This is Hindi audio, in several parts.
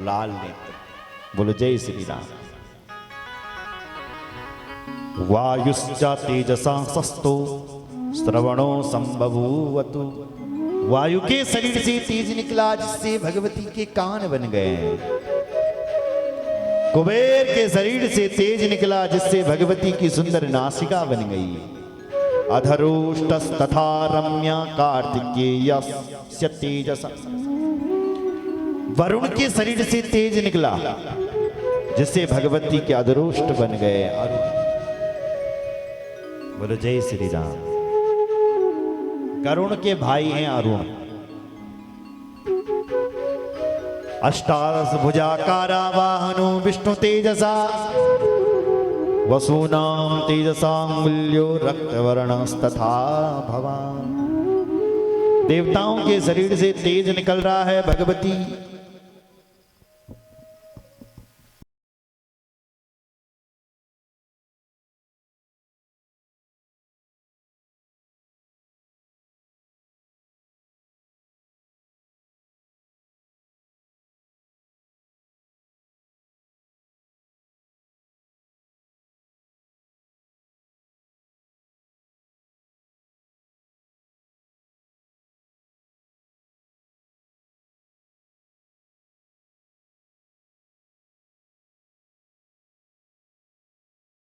लाल नेत्र। बोलो जय श्री राम। वायुश्च तेजसा सस्तो श्रवणो संबभूवतु। वायु के शरीर से तेज निकला जिससे भगवती के कान बन गए। कुबेर के शरीर से तेज निकला जिससे भगवती की सुंदर नासिका बन गई। अधरोष्टस्तथा रम्या कार्तिकेयस्य तेजसा। वरुण के शरीर से तेज निकला जिससे भगवती के अधरोष्ट बन गए। बोलो जय श्री राम। गरुण के भाई हैं अरुण। अष्टादश भुजाकारा वाहनो विष्णु तेजसा। वसूनां तेजसांगुल्यो रक्तवर्णस्तथा भवान्। देवताओं के शरीर से तेज निकल रहा है भगवती।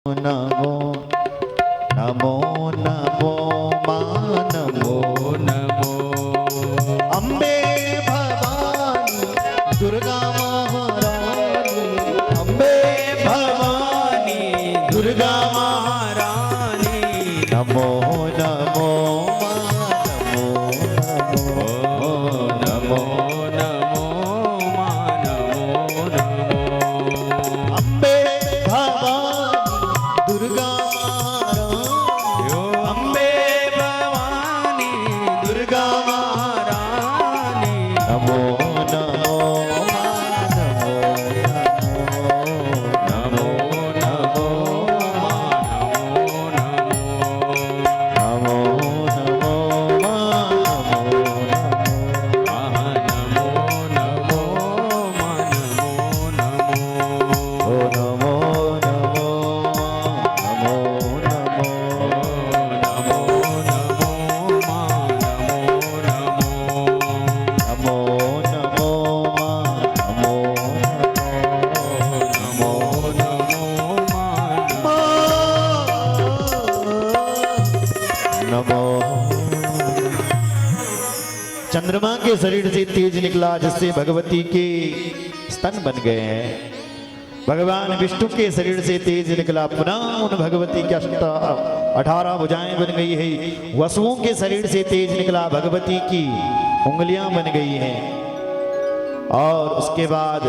नमो नमो नमो मां नमो नमो। अम्बे भवानी दुर्गा महारानी। अम्बे भवानी दुर्गा महारानी। नमो नमो नमो नमो मां नमो नमो। अम्बे दुर्गा अम्बे भवानी दुर्गा महारानी। नमो नमो नमो नमो नमो नमो चंद्रमा के शरीर से तेज निकला जिससे भगवती के स्तन बन गए हैं। भगवान विष्णु के शरीर से तेज निकला पुनः उन भगवती के 18 भुजाएं बन गई है। वसुओं के शरीर से तेज निकला भगवती की उंगलियां बन गई हैं। और उसके बाद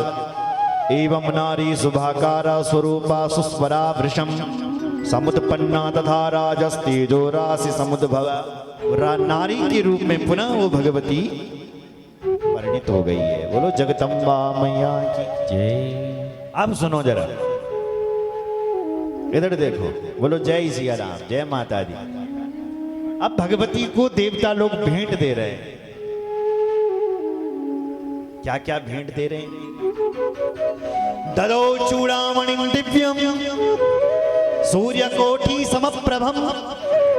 एवं नारी शुभाकारा स्वरूपा सुस्वरा वृषम समुत्पन्ना तथा राजस्तेजो राशि समुद्भव। नारी के रूप में पुनः वो भगवती परिणित हो गई है। बोलो जगदम्बा मैया की जय। अब सुनो जरा, इधर देखो। बोलो जय सिया राम, जय माता दी। अब भगवती को देवता लोग भेंट दे रहे हैं। क्या क्या भेंट दे रहे हैं? ददौ चूड़ामणिं दिव्यम सूर्यकोटि समप्रभम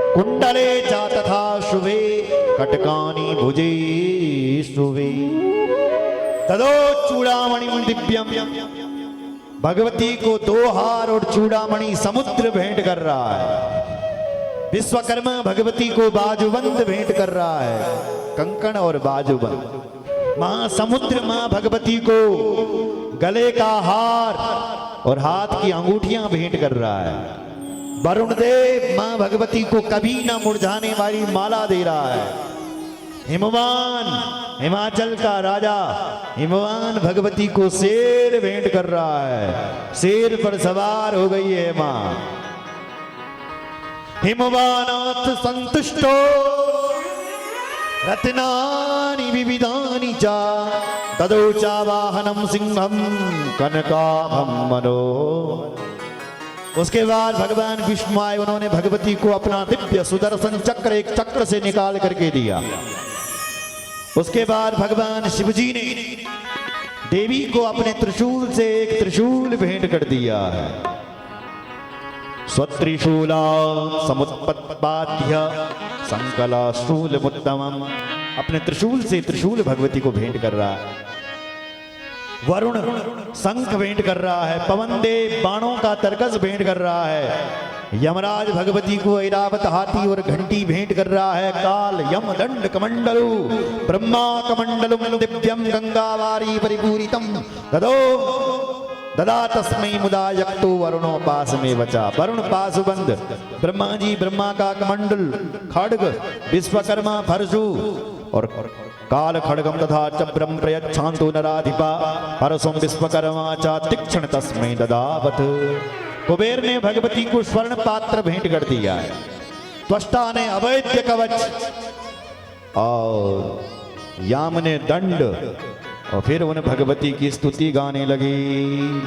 कुंडले च तथा शुभे कटकानि भुजे शुभे। तदो चूड़ामणिं दिव्यम। भगवती को 2 हार और चूड़ामणि समुद्र भेंट कर रहा है। विश्वकर्मा भगवती को बाजूबंद भेंट कर रहा है, कंकण और बाजूबंद। मां समुद्र मां भगवती को गले का हार और हाथ की अंगूठियां भेंट कर रहा है। वरुण देव मां भगवती को कभी ना मुरझाने वाली माला दे रहा है। हिमवान हिमाचल का राजा हिमवान भगवती को शेर भेंट कर रहा है। शेर पर सवार हो गई है मां। हिमवानाथ संतुष्टो रत्नानि विविधानि च तदौ च वाहनम सिंहम कनकाभं मनो। उसके बाद भगवान विष्णु आए। उन्होंने भगवती को अपना दिव्य सुदर्शन चक्र एक चक्र से निकाल करके दिया। उसके बाद भगवान शिवजी ने देवी को अपने त्रिशूल से एक त्रिशूल भेंट कर दिया है। स्वत्रिशूला समुत्पत्पाद्य संकला शूलमुत्तमम्। अपने त्रिशूल से त्रिशूल भगवती को भेंट कर रहा है। वरुण शंख भेंट कर रहा है। पवन देव बाणों का तरकस भेंट कर रहा है। यमराज भगवती को ऐरावत हाथी और घंटी भेंट कर रहा है। काल यम दंड कमंडलु ब्रह्मा कमंडलुम दिव्यम गंगावारी परिपूरितम ददो ददा तस्मै मुदा यक्तो वरुणो पास में बचा। वरुण पासुबंद, ब्रह्मा जी ब्रह्मा का कमंडल खड्ग, विश्वकर्मा फरसु और काल खड्गम तथा चब्रम प्रयच्छांतो नराधिपा परसुम विश्वकर्मा चा तीक्ष्ण तस्मै ददावत। कुबेर ने भगवती को स्वर्ण पात्र भेंट कर दिया है। त्वष्टा ने अवैध कवच और याम ने दंड। और फिर उन भगवती की स्तुति गाने लगी।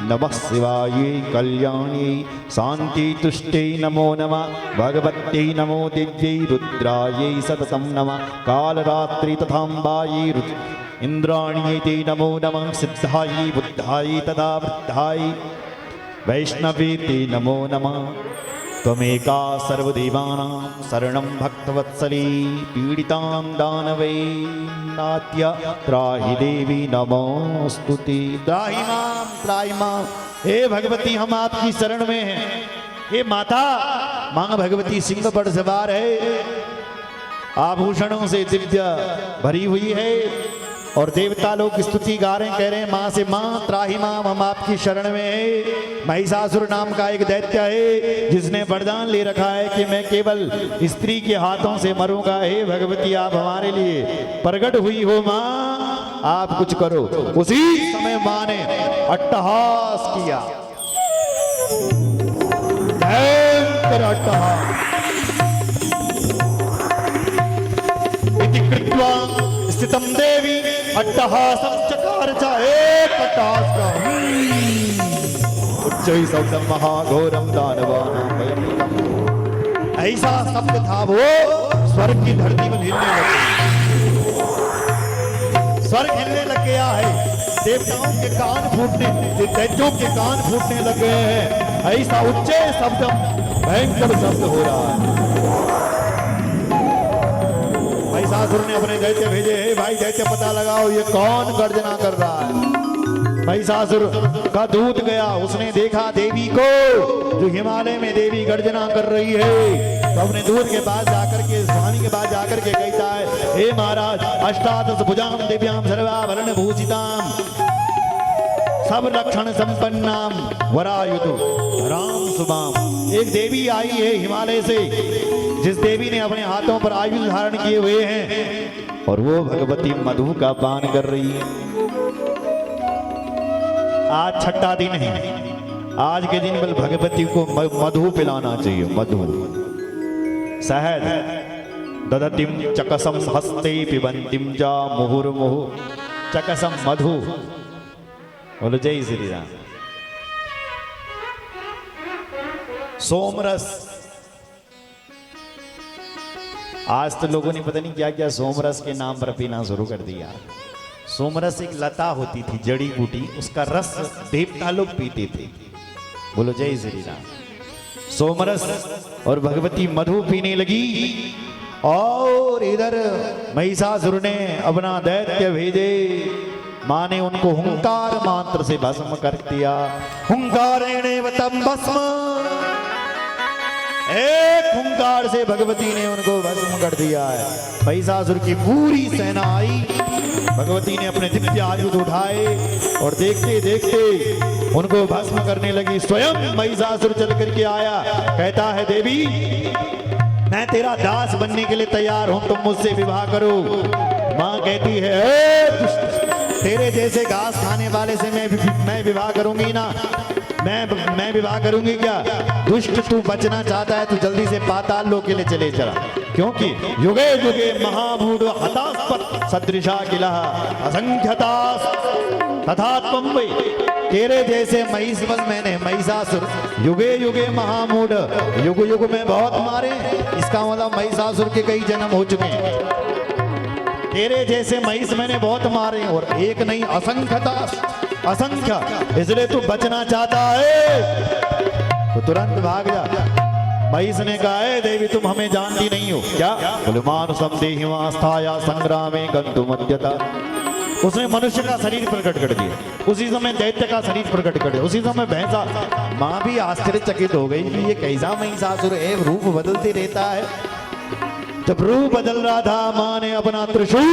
नमः शिवाय कल्याणी शांति तुष्टै नमो नमः भगवत्यै नमो दिव्यै रुद्रायै सततं नमः कालरात्रि तथाम्बायै इंद्राण्यै ते नमो नमः सिद्धायै बुद्धायै तथा वृद्धायै वैष्णवे ते नमो नमः त्वमेका सर्वदेवानां शरणं भक्तवत्सली पीडितां दानवै नात्य त्राहि देवी नमोस्तुते। त्राहि मां। हे भगवती हम आपकी शरण में हैं। हे माता, मां भगवती सिंह पर सवार है, आभूषणों से दिव्य भरी हुई है और देवता लोग स्तुति गा रहे, कह रहे हैं मां से, मां त्राहि मां, हम आपकी शरण में है। महिषासुर नाम का एक दैत्य है जिसने वरदान ले रखा है कि मैं केवल स्त्री के हाथों से मरूंगा। हे भगवती आप हमारे लिए प्रकट हुई हो मां, आप कुछ करो। उसी समय मां ने अट्टहास किया, भयंकर अट्टहास। स्थितम देवी अट्टहासं चकार च एक अट्टहास का उच्चै शब्दं महाघोरं दानवानां भयंकरम्। ऐसा शब्द था वो स्वर्ग की धरती में हिलने लगे। स्वर्ग हिलने लग गया है। देवताओं के कान फूटने, दैत्यों के कान फूटने लग गए हैं। ऐसा उच्च शब्द, भयंकर शब्द हो रहा है। महिषासुर ने अपने दैत्य भेजे, हे भाई दैत्य पता लगाओ ये कौन गर्जना कर रहा है। महिषासुर का दूत गया, उसने देखा देवी को जो हिमालय में देवी गर्जना कर रही है। तो अपने दूत के पास जाकर के, स्वामी के पास जाकर के कहता है, हे महाराज अष्टादश भुजां दिव्यां सर्वाभरण भूषितां सब लक्षण संपन्नाम वरायुतु राम सुभाम। एक देवी आई है हिमालय से, जिस देवी ने अपने हाथों पर आयुध धारण किए हुए हैं और वो भगवती मधु का पान कर रही है। आज छठा दिन है। आज के दिन बल भगवती को मधु पिलाना चाहिए। मधु शहद ददतिम चकसम हस्ते पिबंतिम जा मुहुर्मुहु चकसम मधु। बोलो जय श्री राम। सोमरस, आज तो लोगों ने पता नहीं क्या क्या सोमरस के नाम पर पीना शुरू कर दिया। सोमरस एक लता होती थी, जड़ी बूटी, उसका रस देवता लोग पीते थे। बोलो जय श्री राम। सोमरस और भगवती मधु पीने लगी और इधर महिषासुर ने अपना दैत्य भेजे। मां ने उनको हुंकार मात्र से भस्म कर दिया। हुंकारेण वतम भस्म, एक हुंकार से भगवती ने उनको भस्म कर दिया है। महिषासुर की पूरी सेना आई, भगवती ने अपने दिव्य आयुध उठाए और देखते देखते उनको भस्म करने लगी। स्वयं महिषासुर चल करके आया, कहता है देवी मैं तेरा दास बनने के लिए तैयार हूं, तुम मुझसे विवाह करो। मां कहती है तेरे जैसे घास खाने वाले से मैं विवाह करूंगी ना, मैं विवाह करूंगी क्या? दुष्ट तू बचना चाहता है तो जल्दी से पाताल लोक के लिए चले चला, क्योंकि युगे युगे महामूढ़ हतास्पद सदृशा किला असंख्यतास तथात्मं वै। तेरे जैसे महिषवल मैंने महिषासुर युगे युगे महामूढ़, युग युग में बहुत मारे। इसका मतलब महिषासुर के कई जन्म हो चुके हैं। तेरे जैसे महिष मैंने बहुत मारे और एक नहीं असंख्य था, असंख्य। इसलिए तू बचना चाहता है तो तुरंत भाग जा। महिष ने कहा है देवी तुम हमें जानती नहीं हो क्या? बोले मानुषम देहिमास्थाया संग्रामे गंतुमद्यता। उसने मनुष्य का शरीर प्रकट कर दिया, उसी समय दैत्य का शरीर प्रकट कर दिया, उसी समय भैंसा। माँ भी आश्चर्यचकित हो गई कि ये कैसा महिषासुर है, रूप बदलते रहता है। जब रूप बदल रहा था माँ ने अपना त्रिशूल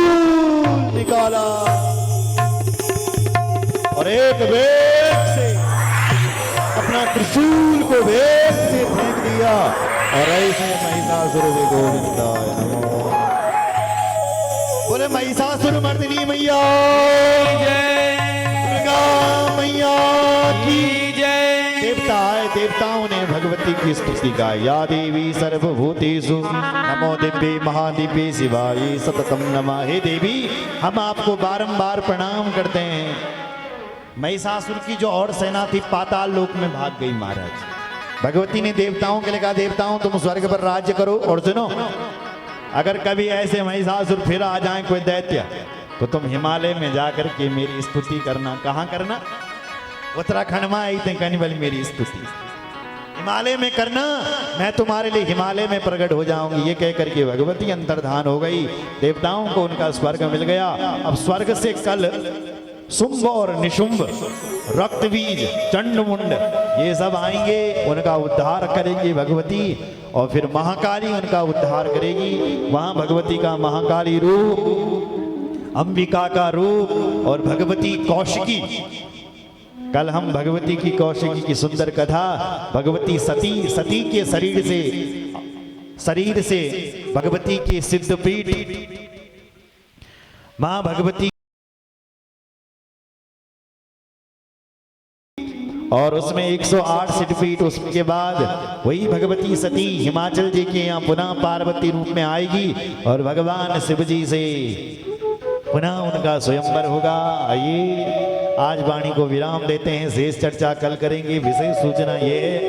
निकाला और एक वेग से अपना त्रिशूल को वेग से फेंक दिया और ऐसे महिषासुर से गोविंदाय नमः। बोले महिषासुर मर्दिनी मैया दुर्गा मैया की जय। देवता आए, देवताओं ने भगवती की स्तुति गाई। या देवी सर्वभूतेषु नमो दिव्ये महादिव्ये शिवाय सततम नमः। हे देवी हम आपको बारंबार प्रणाम करते हैं। महिषासुर की जो और सेना थी पाताल लोक में भाग गई महाराज। भगवती ने देवताओं के लिए कहा देवताओं तुम स्वर्ग पर राज्य करो और सुनो अगर कभी ऐसे महिषासुर फिर आ जाए कोई दैत्य तो तुम हिमालय में जाकर के मेरी स्तुति करना। कहाँ करना? उत्तराखंड में आई थे कहने वाली मेरी स्तुति हिमालय में करना, मैं तुम्हारे लिए हिमालय में प्रकट हो जाऊंगी। ये कह करके भगवती अंतर्धान हो गई। देवताओं को उनका स्वर्ग मिल गया। अब स्वर्ग से कल शुंभ और निशुंभ, रक्तबीज, चंडमुंड ये सब आएंगे, उनका उद्धार करेंगे भगवती। और फिर महाकाली उनका उद्धार करेगी। वहां भगवती का महाकाली रूप, अंबिका का रूप और भगवती कौशिकी। कल हम भगवती की कौशिकी की सुंदर कथा, भगवती सती के शरीर से भगवती के सिद्धपीठ मां भगवती और उसमें 108 सिद्धपीठ। उसके बाद वही भगवती सती हिमाचल जी के यहाँ पुनः पार्वती रूप में आएगी और भगवान शिव जी से पुनः उनका स्वयंवर होगा। आइए आज वाणी को विराम देते हैं, शेष चर्चा कल करेंगे। विशेष सूचना ये है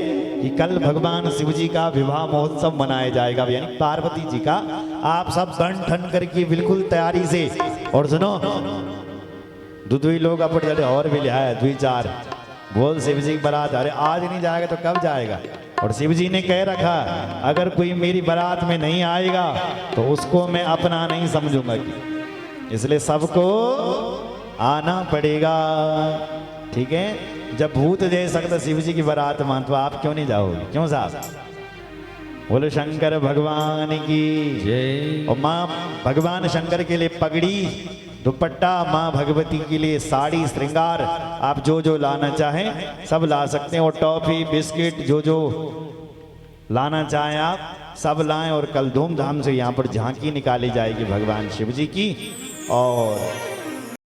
कि कल भगवान शिव जी का विवाह महोत्सव मनाया जाएगा, यानी पार्वती जी का। आप सब बन ठन करके बिल्कुल तैयारी से। और सुनो दुई लोग अपन और भी लिया है, 2-4 बोल शिव जी की बारात। अरे आज नहीं जाएगा तो कब जाएगा? और शिव जी ने कह रखा अगर कोई मेरी बारात में नहीं आएगा तो उसको मैं अपना नहीं समझूंगा कि, इसलिए सबको आना पड़ेगा। ठीक है? जब भूत दे सकता शिव जी की बारात मान तो आप क्यों नहीं जाओगे? क्यों साहब? बोले शंकर भगवान की जय। और माँ भगवान शंकर के लिए पगड़ी, दुपट्टा, माँ भगवती के लिए साड़ी, श्रृंगार, आप जो जो लाना चाहें सब ला सकते हैं। और टॉफी, बिस्किट जो जो लाना चाहें आप सब लाएं। और कल धूमधाम से यहाँ पर झांकी निकाली जाएगी भगवान शिव जी की। और